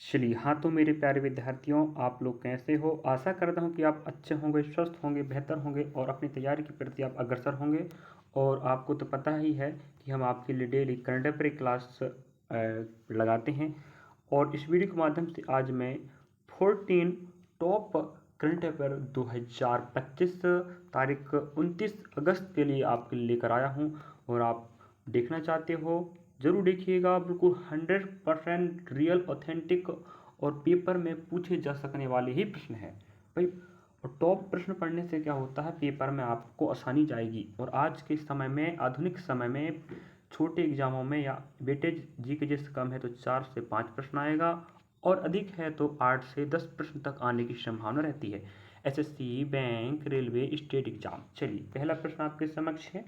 चलिए, हाँ, तो मेरे प्यारे विद्यार्थियों, आप लोग कैसे हो? आशा करता हूँ कि आप अच्छे होंगे, स्वस्थ होंगे, बेहतर होंगे और अपनी तैयारी के प्रति आप अग्रसर होंगे। और आपको तो पता ही है कि हम आपके लिए डेली करंट अफेयर क्लास लगाते हैं। और इस वीडियो के माध्यम से आज मैं 14 टॉप करंट अफेयर 2025 तारीख 29 अगस्त के लिए आपके लिए लेकर आया हूँ। और आप देखना चाहते हो जरूर देखिएगा, बिल्कुल 100% रियल ऑथेंटिक और पेपर में पूछे जा सकने वाले ही प्रश्न है भाई। और टॉप प्रश्न पढ़ने से क्या होता है, पेपर में आपको आसानी जाएगी। और आज के समय में, आधुनिक समय में, छोटे एग्जामों में या वेटेज जी के जैसे कम है तो 4 से 5 प्रश्न आएगा, और अधिक है तो 8 से 10 प्रश्न तक आने की संभावना रहती है। SSC, bank, railway, state exam. चलिए, पहला प्रश्न आपके समक्ष है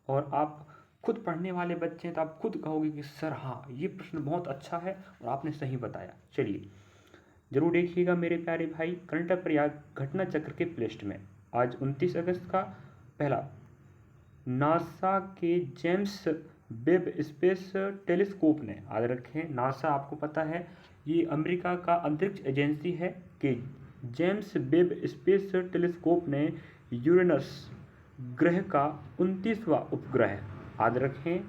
और आप खुद पढ़ने वाले बच्चे हैं तो आप खुद कहोगे कि सर हाँ, ये प्रश्न बहुत अच्छा है और आपने सही बताया। चलिए जरूर देखिएगा मेरे प्यारे भाई, करंट अफेयर या घटना चक्र के प्लेलिस्ट में आज 29 अगस्त का पहला, नासा के जेम्स वेब स्पेस टेलीस्कोप ने, याद रखें नासा आपको पता है ये अमेरिका का अंतरिक्ष एजेंसी है, कि जेम्स वेब स्पेस टेलीस्कोप ने यूरेनस ग्रह का 29वां उपग्रह, याद रखें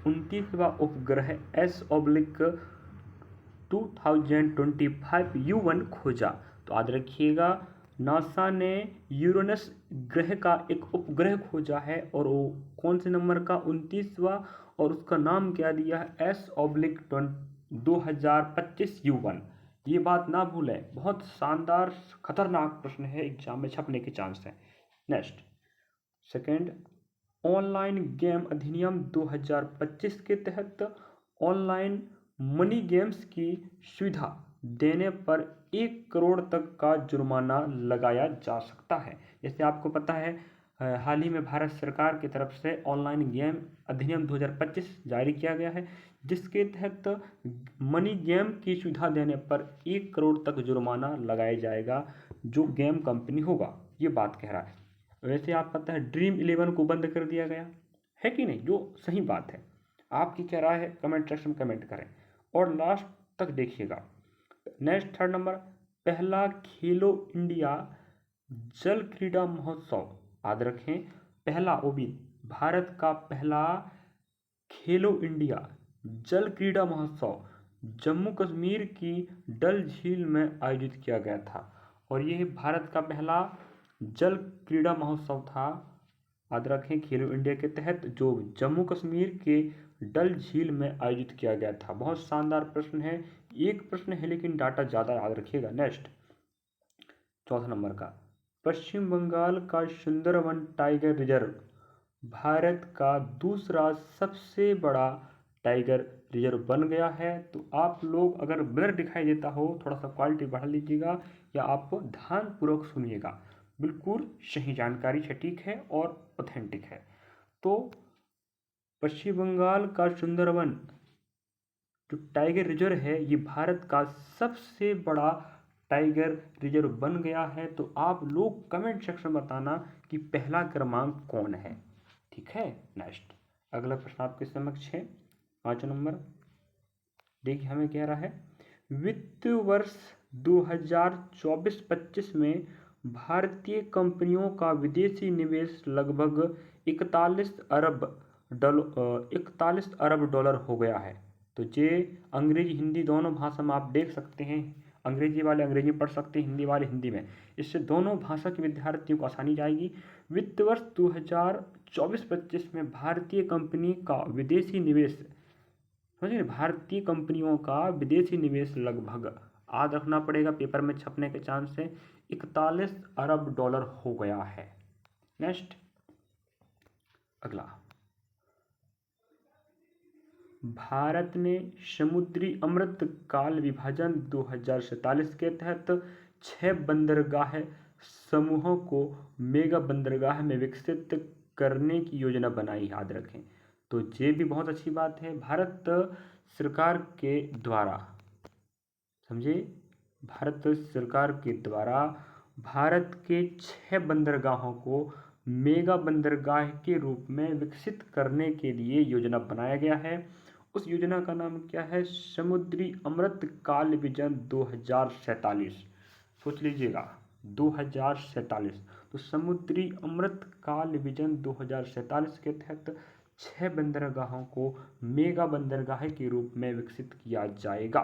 29वां उपग्रह S/2025 U1 खोजा। तो याद रखिएगा, नासा ने यूरेनस ग्रह का एक उपग्रह खोजा है और वो कौन से नंबर का, 29वां, और उसका नाम क्या दिया है, S/2025 U1। ये बात ना भूलें, बहुत शानदार खतरनाक प्रश्न है, एग्जाम में छपने के चांस है। नेक्स्ट, सेकेंड, ऑनलाइन गेम अधिनियम 2025 के तहत ऑनलाइन मनी गेम्स की सुविधा देने पर 1 करोड़ तक का जुर्माना लगाया जा सकता है। जैसे आपको पता है, हाल ही में भारत सरकार की तरफ से ऑनलाइन गेम अधिनियम 2025 जारी किया गया है, जिसके तहत मनी गेम की सुविधा देने पर 1 करोड़ तक जुर्माना लगाया जाएगा जो गेम कंपनी होगा, ये बात कह रहा है। वैसे आप पता है ड्रीम 11 को बंद कर दिया गया है कि नहीं, जो सही बात है। आपकी क्या राय है, कमेंट सेक्शन में कमेंट करें और लास्ट तक देखिएगा। नेक्स्ट, थर्ड नंबर, पहला खेलो इंडिया जल क्रीड़ा महोत्सव, याद रखें पहला, वो भी भारत का पहला खेलो इंडिया जल क्रीड़ा महोत्सव जम्मू कश्मीर की डल झील में आयोजित किया गया था। और यह भारत का पहला जल क्रीड़ा महोत्सव था, याद रखें खेलो इंडिया के तहत, जो जम्मू कश्मीर के डल झील में आयोजित किया गया था। बहुत शानदार प्रश्न है, एक प्रश्न है लेकिन डाटा ज़्यादा याद रखिएगा। नेक्स्ट, चौथा नंबर का, पश्चिम बंगाल का सुंदरवन टाइगर रिजर्व भारत का दूसरा सबसे बड़ा टाइगर रिजर्व बन गया है। तो आप लोग अगर ब्लर दिखाई देता हो, थोड़ा सा क्वालिटी बढ़ा लीजिएगा या आप ध्यानपूर्वक सुनिएगा, बिल्कुल सही जानकारी, सटीक है और ऑथेंटिक है। तो पश्चिम बंगाल का सुंदरवन जो टाइगर रिजर्व है, ये भारत का सबसे बड़ा टाइगर रिजर्व बन गया है। तो आप लोग कमेंट सेक्शन में बताना कि पहला क्रमांक कौन है, ठीक है। नेक्स्ट, अगला प्रश्न आपके समक्ष है, 5 नंबर। देखिए हमें कह रहा है, वित्त वर्ष 2024-25 में भारतीय कंपनियों का विदेशी निवेश लगभग 41 अरब डॉलर हो गया है। तो ये अंग्रेजी हिंदी दोनों भाषा में आप देख सकते हैं, अंग्रेजी वाले अंग्रेजी पढ़ सकते हैं, हिंदी वाले हिंदी में, इससे दोनों भाषा के विद्यार्थियों को आसानी जाएगी। वित्त वर्ष 2024-25 में भारतीय कंपनी का विदेशी निवेश, समझिए भारतीय कंपनियों का विदेशी निवेश लगभग, याद रखना पड़ेगा, पेपर में छपने के चांस है, 41 अरब डॉलर हो गया है। नेक्स्ट, अगला, भारत ने समुद्री अमृत काल विभाजन 2047 के तहत 6 बंदरगाह समूहों को मेगा बंदरगाह में विकसित करने की योजना बनाई, याद रखें। तो ये भी बहुत अच्छी बात है, भारत सरकार के द्वारा, समझे, भारत सरकार के द्वारा भारत के 6 बंदरगाहों को मेगा बंदरगाह के रूप में विकसित करने के लिए योजना बनाया गया है। उस योजना का नाम क्या है? समुद्री अमृत काल विजन 2047। सोच लीजिएगा, 2047। तो समुद्री अमृत काल विजन 2047 के तहत 6 बंदरगाहों को मेगा बंदरगाह के रूप में विकसित किया जाएगा।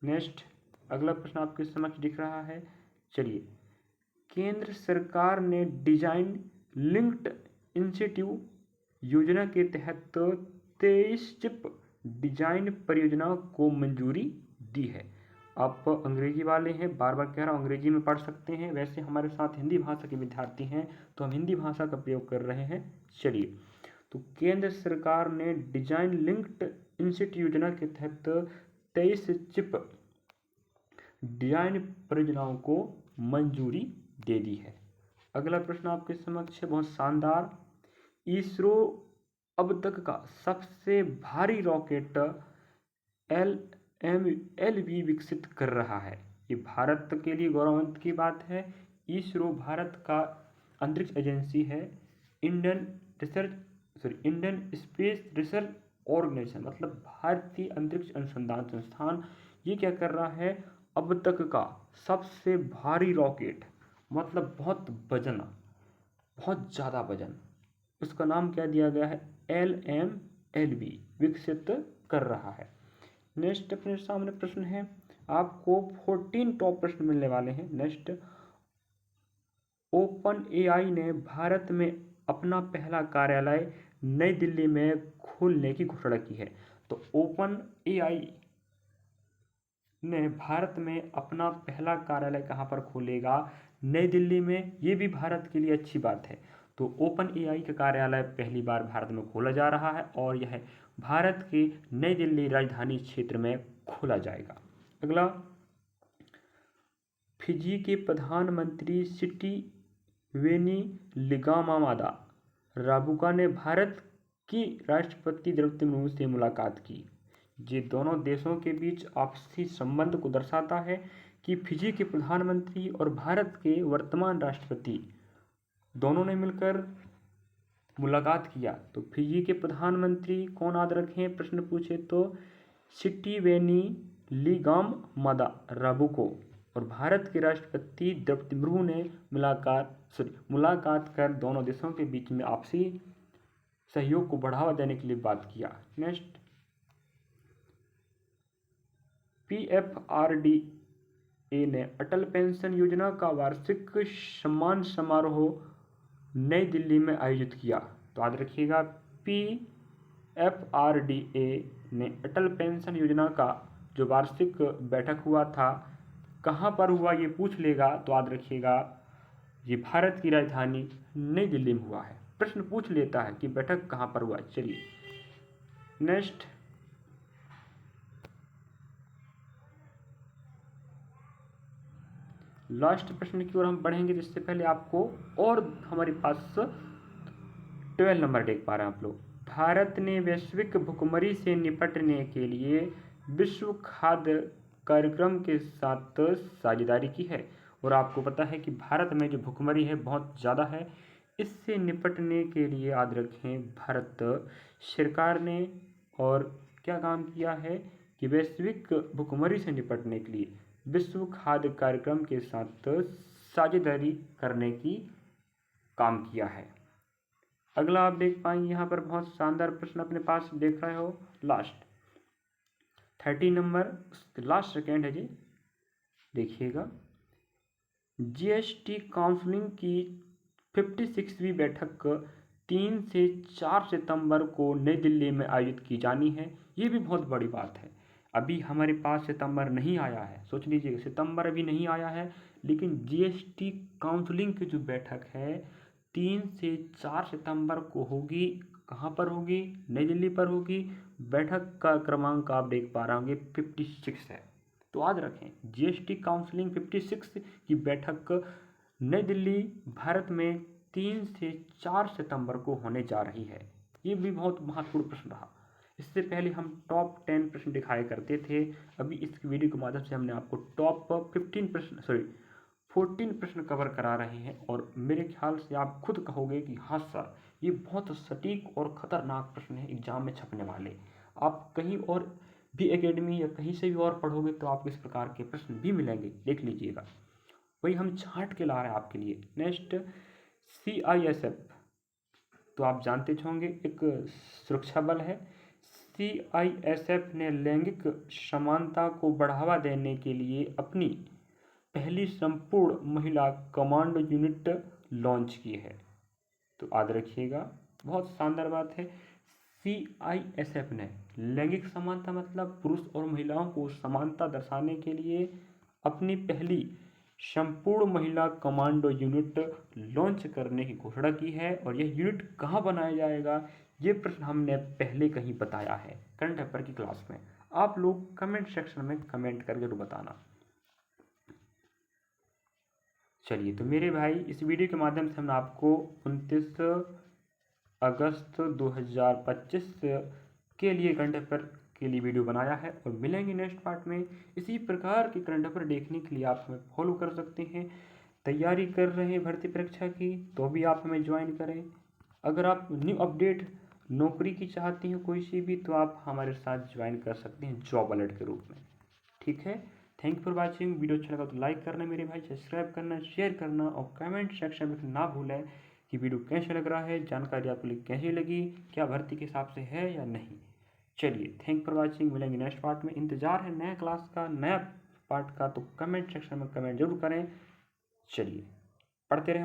नेक्स्ट, अगला प्रश्न आपके समक्ष दिख रहा है। चलिए, केंद्र सरकार ने डिजाइन लिंक्ड इंस्टीट्यूट योजना के तहत 23 चिप डिजाइन परियोजनाओं को मंजूरी दी है। आप अंग्रेजी वाले हैं, बार बार कह रहा हूँ, अंग्रेजी में पढ़ सकते हैं। वैसे हमारे साथ हिंदी भाषा के विद्यार्थी हैं तो हम हिंदी भाषा का प्रयोग कर रहे हैं। चलिए, तो केंद्र सरकार ने डिजाइन लिंक्ड इंस्टीट्यूट योजना के तहत 23 चिप डिजाइन परियोजनाओं को मंजूरी दे दी है। अगला प्रश्न आपके समक्ष है, बहुत शानदार। इसरो अब तक का सबसे भारी रॉकेट LMLV विकसित कर रहा है। ये भारत के लिए गौरवान्वित की बात है। इसरो भारत का अंतरिक्ष एजेंसी है। इंडियन स्पेस रिसर्च ऑर्गेनाइजेशन, मतलब भारतीय अंतरिक्ष अनुसंधान संस्थान, ये क्या कर रहा है? अब तक का सबसे भारी रॉकेट, मतलब बहुत वजन, बहुत ज़्यादा वजन, उसका नाम क्या दिया गया है? LMLV विकसित कर रहा है। नेक्स्ट अपने सामने प्रश्न है, आपको 14 टॉप प्रश्न मिलने वाले हैं। नेक्स्ट, ओपन एआई ने भारत में अपना पहला कार्यालय नई दिल्ली में खोलने की घोषणा की है। तो ओपन एआई ने भारत में अपना पहला कार्यालय कहाँ पर खोलेगा? नई दिल्ली में। ये भी भारत के लिए अच्छी बात है। तो ओपन एआई का कार्यालय पहली बार भारत में खोला जा रहा है और यह भारत के नई दिल्ली राजधानी क्षेत्र में खोला जाएगा। अगला, फिजी के प्रधानमंत्री सिटिवेनिलिगामादा राबुका ने भारत की राष्ट्रपति द्रौपदी मुर्मू से मुलाकात की। ये दोनों देशों के बीच आपसी संबंध को दर्शाता है कि फिजी के प्रधानमंत्री और भारत के वर्तमान राष्ट्रपति दोनों ने मिलकर मुलाकात किया। तो फिजी के प्रधानमंत्री कौन याद रखें, प्रश्न पूछे तो सिटिवेनिलिगामादा राबुको, और भारत के राष्ट्रपति द्रौपदी मुर्मू ने मुलाकात कर दोनों देशों के बीच में आपसी सहयोग को बढ़ावा देने के लिए बात किया। नेक्स्ट, PFRDA ने अटल पेंशन योजना का वार्षिक सम्मान समारोह नई दिल्ली में आयोजित किया। तो याद रखिएगा, PFRDA ने अटल पेंशन योजना का जो वार्षिक बैठक हुआ था, कहाँ पर हुआ ये पूछ लेगा तो याद रखिएगा, ये भारत की राजधानी नई दिल्ली में हुआ है। प्रश्न पूछ लेता है कि बैठक कहाँ पर हुआ। चलिए, नेक्स्ट, लास्ट प्रश्न की ओर हम बढ़ेंगे। जिससे पहले आपको, और हमारे पास 12 नंबर देख पा रहे हैं आप लोग। भारत ने वैश्विक भुखमरी से निपटने के लिए विश्व खाद्य कार्यक्रम के साथ साझेदारी की है। और आपको पता है कि भारत में जो भुखमरी है बहुत ज़्यादा है। इससे निपटने के लिए याद रखें, भारत सरकार ने और क्या काम किया है कि वैश्विक भुखमरी से निपटने के लिए विश्व खाद्य कार्यक्रम के साथ साझेदारी करने की काम किया है। अगला आप देख पाएंगे यहाँ पर बहुत शानदार प्रश्न अपने पास देख रहे हो। लास्ट 30 नंबर, लास्ट सेकेंड है जी, देखिएगा। GST काउंसिलिंग की 56वीं बैठक 3 से 4 सितंबर को नई दिल्ली में आयोजित की जानी है। ये भी बहुत बड़ी बात है। अभी हमारे पास सितंबर नहीं आया है, सोच लीजिए, सितंबर अभी नहीं आया है, लेकिन GST काउंसिलिंग की जो बैठक है 3 से 4 सितंबर को होगी। कहाँ पर होगी? नई दिल्ली पर होगी। बैठक का क्रमांक आप देख पा रहे होंगे 56 है। तो याद रखें, GST काउंसिलिंग 56 की बैठक नई दिल्ली भारत में 3 से 4 सितंबर को होने जा रही है। ये भी बहुत महत्वपूर्ण प्रश्न रहा। इससे पहले हम टॉप 10 प्रश्न दिखाया करते थे। अभी इस वीडियो के माध्यम से हमने आपको टॉप 14 प्रश्न कवर करा रहे हैं। और मेरे ख्याल से आप खुद कहोगे कि हाँ सर, ये बहुत सटीक और ख़तरनाक प्रश्न है, एग्जाम में छपने वाले। आप कहीं और भी एकेडमी या कहीं से भी और पढ़ोगे तो आपको इस प्रकार के प्रश्न भी मिलेंगे, देख लीजिएगा। वही हम छांट के ला रहे हैं आपके लिए। नेक्स्ट, CISF, तो आप जानते होंगे एक सुरक्षा बल है। CISF ने लैंगिक समानता को बढ़ावा देने के लिए अपनी पहली संपूर्ण महिला कमांडो यूनिट लॉन्च की है। तो याद रखिएगा, बहुत शानदार बात है। CISF ने लैंगिक समानता मतलब पुरुष और महिलाओं को समानता दर्शाने के लिए अपनी पहली संपूर्ण महिला कमांडो यूनिट लॉन्च करने की घोषणा की है। और यह यूनिट कहाँ बनाया जाएगा, ये प्रश्न हमने पहले कहीं बताया है करंट अफेयर की क्लास में। आप लोग कमेंट सेक्शन में कमेंट करके जरूर बताना। चलिए, तो मेरे भाई, इस वीडियो के माध्यम से हमने आपको 29 अगस्त 2025 के लिए करंट अफेयर के लिए वीडियो बनाया है। और मिलेंगे नेक्स्ट पार्ट में। इसी प्रकार के करंट अफेयर देखने के लिए आप हमें फॉलो कर सकते हैं। तैयारी कर रहे हैं भर्ती परीक्षा की तो भी आप हमें ज्वाइन करें। अगर आप न्यू अपडेट नौकरी की चाहते हैं कोई सी भी, तो आप हमारे साथ ज्वाइन कर सकते हैं जॉब अलर्ट के रूप में। ठीक है, thank you for watching. Video अच्छा लगा तो लाइक करना मेरे भाई, सब्सक्राइब करना, शेयर करना और कमेंट सेक्शन में ना भूलें कि वीडियो कैसे लग रहा है, जानकारी आपको कैसी लगी, क्या भर्ती के हिसाब से है या नहीं। चलिए, थैंक फॉर वॉचिंग। मिलेंगे नेक्स्ट पार्ट में। इंतजार है नया क्लास का, नया पार्ट का, तो कमेंट सेक्शन में कमेंट जरूर करें। चलिए, पढ़ते रहें।